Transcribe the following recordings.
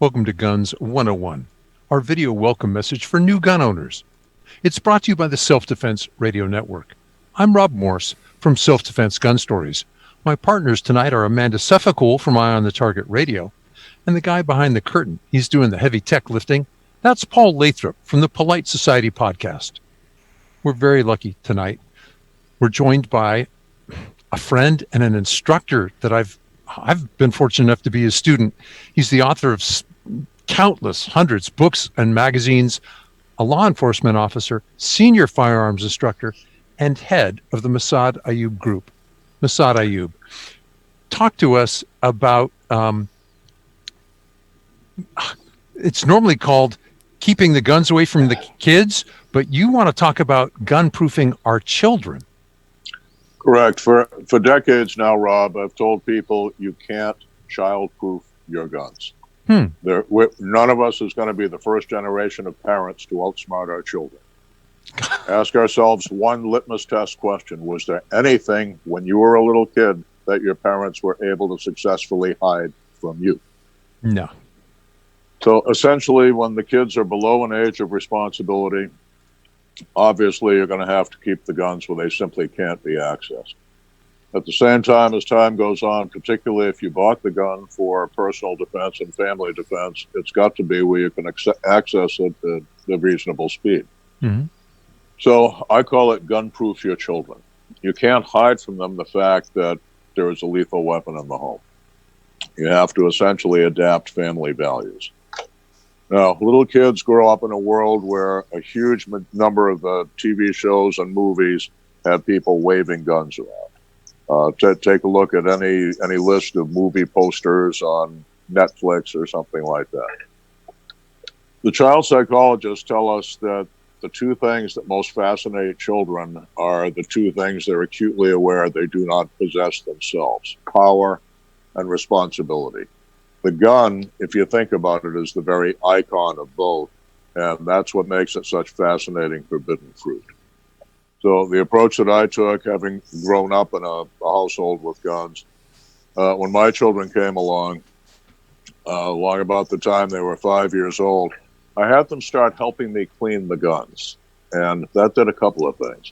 Welcome to Guns 101, our video welcome message for new gun owners. It's brought to you by the Self-Defense Radio Network. I'm Rob Morse from Self-Defense Gun Stories. My partners tonight are Amanda Sefacul from Eye on the Target Radio, and the guy behind the curtain, he's doing the heavy tech lifting, that's Paul Lathrop from the Polite Society podcast. We're very lucky tonight. We're joined by a friend and an instructor that I've been fortunate enough to be a student. He's the author of countless hundreds books and magazines, a law enforcement officer, senior firearms instructor, and head of the Massad Ayoob group. Massad Ayoob, talk to us about, it's normally called keeping the guns away from the kids, but you want to talk about gun-proofing our children. Correct. For decades now, Rob, I've told people you can't child-proof your guns. None of us is going to be the first generation of parents to outsmart our children. Ask ourselves one litmus test question. Was there anything when you were a little kid that your parents were able to successfully hide from you? No. So essentially, when the kids are below an age of responsibility, obviously you're going to have to keep the guns where they simply can't be accessed. At the same time, as time goes on, particularly if you bought the gun for personal defense and family defense, it's got to be where you can access it at a reasonable speed. Mm-hmm. So I call it gun-proof your children. You can't hide from them the fact that there is a lethal weapon in the home. You have to essentially adapt family values. Now, little kids grow up in a world where a huge number of the TV shows and movies have people waving guns around. Take a look at any list of movie posters on Netflix or something like that. The child psychologists tell us that the two things that most fascinate children are the two things they're acutely aware they do not possess themselves: power and responsibility. The gun, if you think about it, is the very icon of both, and that's what makes it such fascinating forbidden fruit. So the approach that I took, having grown up in a household with guns, when my children came along about the time they were 5 years old, I had them start helping me clean the guns, and that did a couple of things.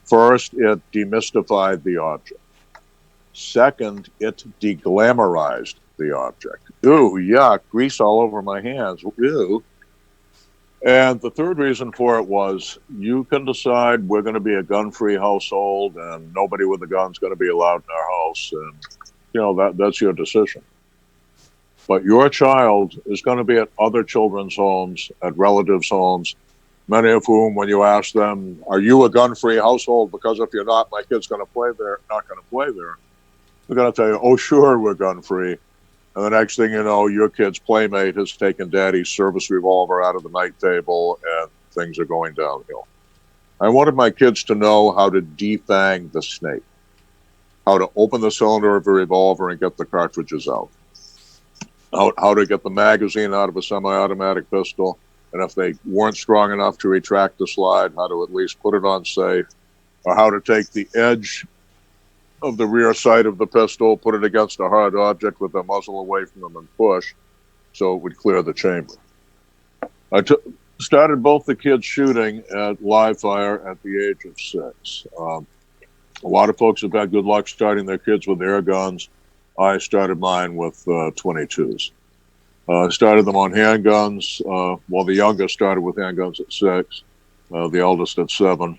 First, it demystified the object. Second, it deglamorized the object. Ooh, yuck, grease all over my hands. Ew. And the third reason for it was you can decide we're going to be a gun-free household and nobody with a gun's going to be allowed in our house. And, that's your decision. But your child is going to be at other children's homes, at relatives' homes, many of whom, when you ask them, are you a gun-free household? Because if you're not, my kid's going to play there, not going to play there. They're going to tell you, oh, sure, we're gun-free. And the next thing you know, your kid's playmate has taken daddy's service revolver out of the night table and things are going downhill. I wanted my kids to know how to defang the snake, how to open the cylinder of a revolver and get the cartridges out, how to get the magazine out of a semi-automatic pistol, and if they weren't strong enough to retract the slide, how to at least put it on safe, or how to take the edge of the rear sight of the pistol, put it against a hard object with the muzzle away from them and push so it would clear the chamber. I started both the kids shooting at live fire at the age of 6. A lot of folks have had good luck starting their kids with air guns. I started mine with 22s. I started them on handguns. The youngest started with handguns at 6, the eldest at 7.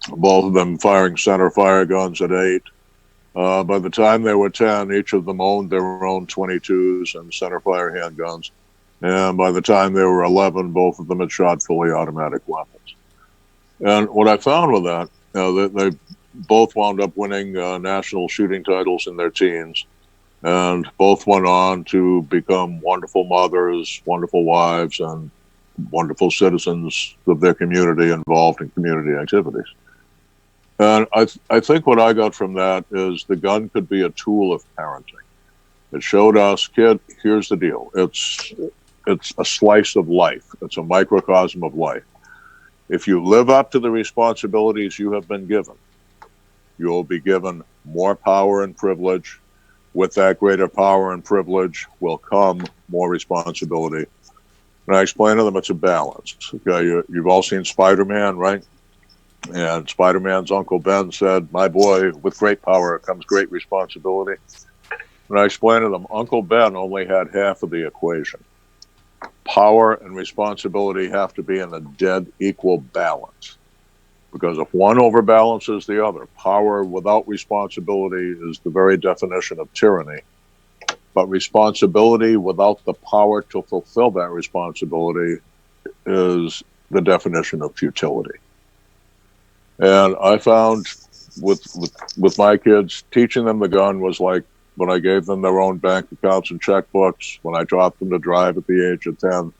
Both of them firing center fire guns at 8. By the time they were 10, each of them owned their own 22s and center fire handguns. And by the time they were 11, both of them had shot fully automatic weapons. And what I found with that, they both wound up winning national shooting titles in their teens. And both went on to become wonderful mothers, wonderful wives, and wonderful citizens of their community involved in community activities. And I think what I got from that is the gun could be a tool of parenting. It showed us, kid, here's the deal. It's a slice of life. It's a microcosm of life. If you live up to the responsibilities you have been given, you will be given more power and privilege. With that greater power and privilege will come more responsibility. And I explain to them it's a balance. Okay, you've all seen Spider-Man, right? And Spider-Man's Uncle Ben said, "My boy, with great power comes great responsibility." And I explained to them, Uncle Ben only had half of the equation. Power and responsibility have to be in a dead equal balance. Because if one overbalances the other, power without responsibility is the very definition of tyranny. But responsibility without the power to fulfill that responsibility is the definition of futility. And I found with my kids, teaching them the gun was like when I gave them their own bank accounts and checkbooks, when I taught them to drive at the age of 10.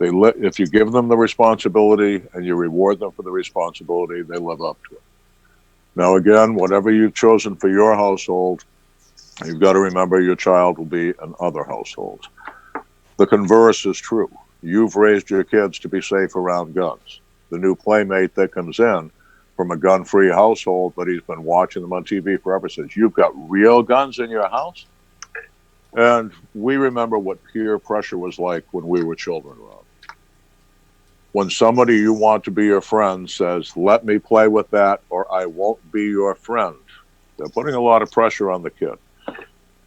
If you give them the responsibility and you reward them for the responsibility, they live up to it. Now, again, whatever you've chosen for your household, you've got to remember your child will be in other households. The converse is true. You've raised your kids to be safe around guns. The new playmate that comes in from a gun-free household, but he's been watching them on TV forever, says, "You've got real guns in your house?" And we remember what peer pressure was like when we were children, Rob. When somebody you want to be your friend says, "Let me play with that or I won't be your friend," they're putting a lot of pressure on the kid.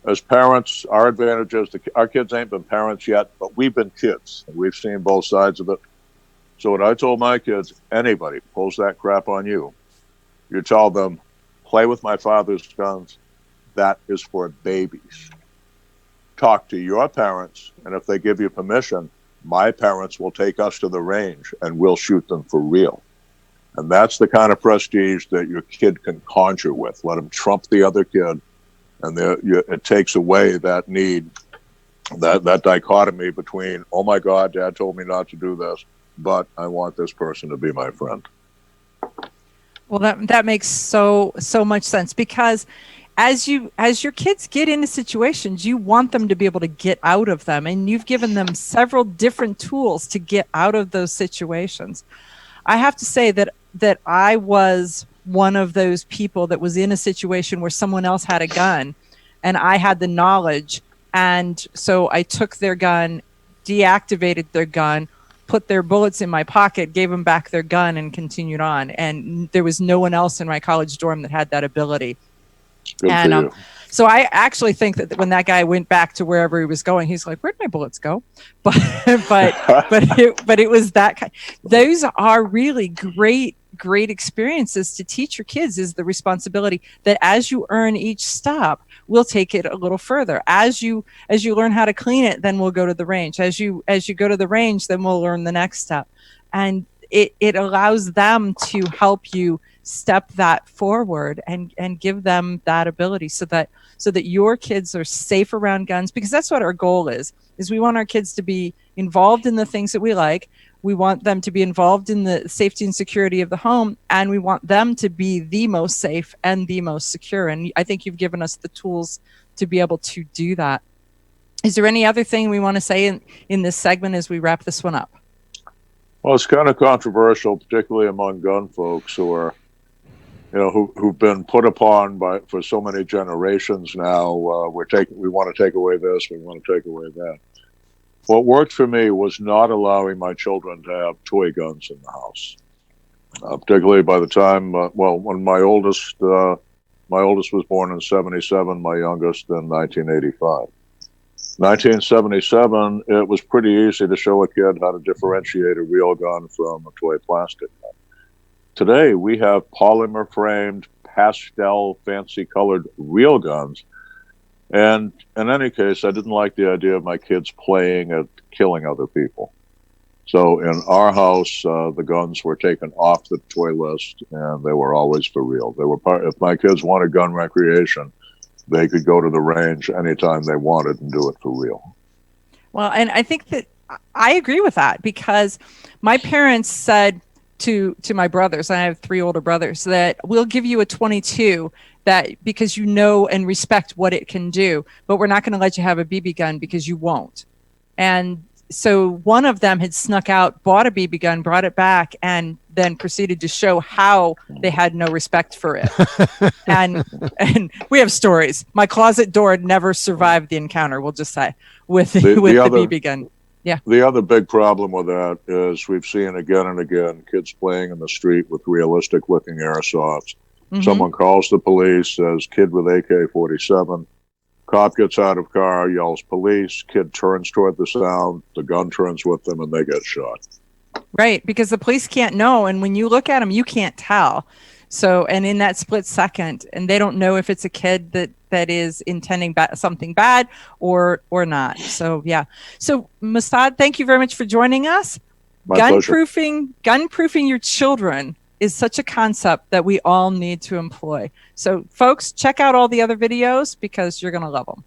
As parents, our advantage is our kids ain't been parents yet, but we've been kids. And we've seen both sides of it. So what I told my kids, anybody pulls that crap on you, you tell them, "Play with my father's guns. That is for babies. Talk to your parents, and if they give you permission, my parents will take us to the range and we'll shoot them for real." And that's the kind of prestige that your kid can conjure with. Let them trump the other kid, and it takes away that need, that dichotomy between, "Oh my God, Dad told me not to do this, but I want this person to be my friend." Well, that makes so much sense, because as your kids get into situations, you want them to be able to get out of them, and you've given them several different tools to get out of those situations. I have to say that I was one of those people that was in a situation where someone else had a gun and I had the knowledge, and so I took their gun, deactivated their gun, put their bullets in my pocket, gave them back their gun, and continued on. And there was no one else in my college dorm that had that ability. Good for you. So I actually think that when that guy went back to wherever he was going, he's like, "Where'd my bullets go?" But it was that kind. Those are really great experiences to teach your kids, is the responsibility that as you earn each stop, we'll take it a little further. As you learn how to clean it, then we'll go to the range. As you go to the range, then we'll learn the next step. And it allows them to help you step that forward and give them that ability so that your kids are safe around guns, because that's what our goal is we want our kids to be involved in the things that we like. We want them to be involved in the safety and security of the home, and we want them to be the most safe and the most secure. And I think you've given us the tools to be able to do that. Is there any other thing we want to say in this segment as we wrap this one up? Well, it's kind of controversial, particularly among gun folks who are, who've been put upon for so many generations now. We want to take away this, we want to take away that. What worked for me was not allowing my children to have toy guns in the house. Particularly by the time, when my oldest was born in 1977, my youngest in 1985. 1977, it was pretty easy to show a kid how to differentiate a real gun from a toy plastic gun. Today, we have polymer-framed, pastel, fancy-colored real guns. And in any case, I didn't like the idea of my kids playing at killing other people. So in our house, the guns were taken off the toy list, and they were always for real. They were if my kids wanted gun recreation, they could go to the range anytime they wanted and do it for real. Well, and I think that I agree with that, because my parents said to my brothers, I have 3 older brothers, that we'll give you a .22 because you know and respect what it can do, but we're not going to let you have a BB gun because you won't. And so one of them had snuck out, bought a BB gun, brought it back, and then proceeded to show how they had no respect for it. and we have stories. My closet door never survived the encounter, we'll just say, with the BB gun. Yeah. The other big problem with that is we've seen again and again kids playing in the street with realistic looking airsofts. Mm-hmm. Someone calls the police, says kid with AK-47. Cop gets out of car, yells police, kid turns toward the sound, the gun turns with them, and they get shot. Right, because the police can't know, and when you look at them, you can't tell. So, and in that split second, and they don't know if it's a kid that is intending something bad or not. So, yeah. So, Massad, thank you very much for joining us. My pleasure. Gunproofing your children is such a concept that we all need to employ. So, folks, check out all the other videos because you're going to love them.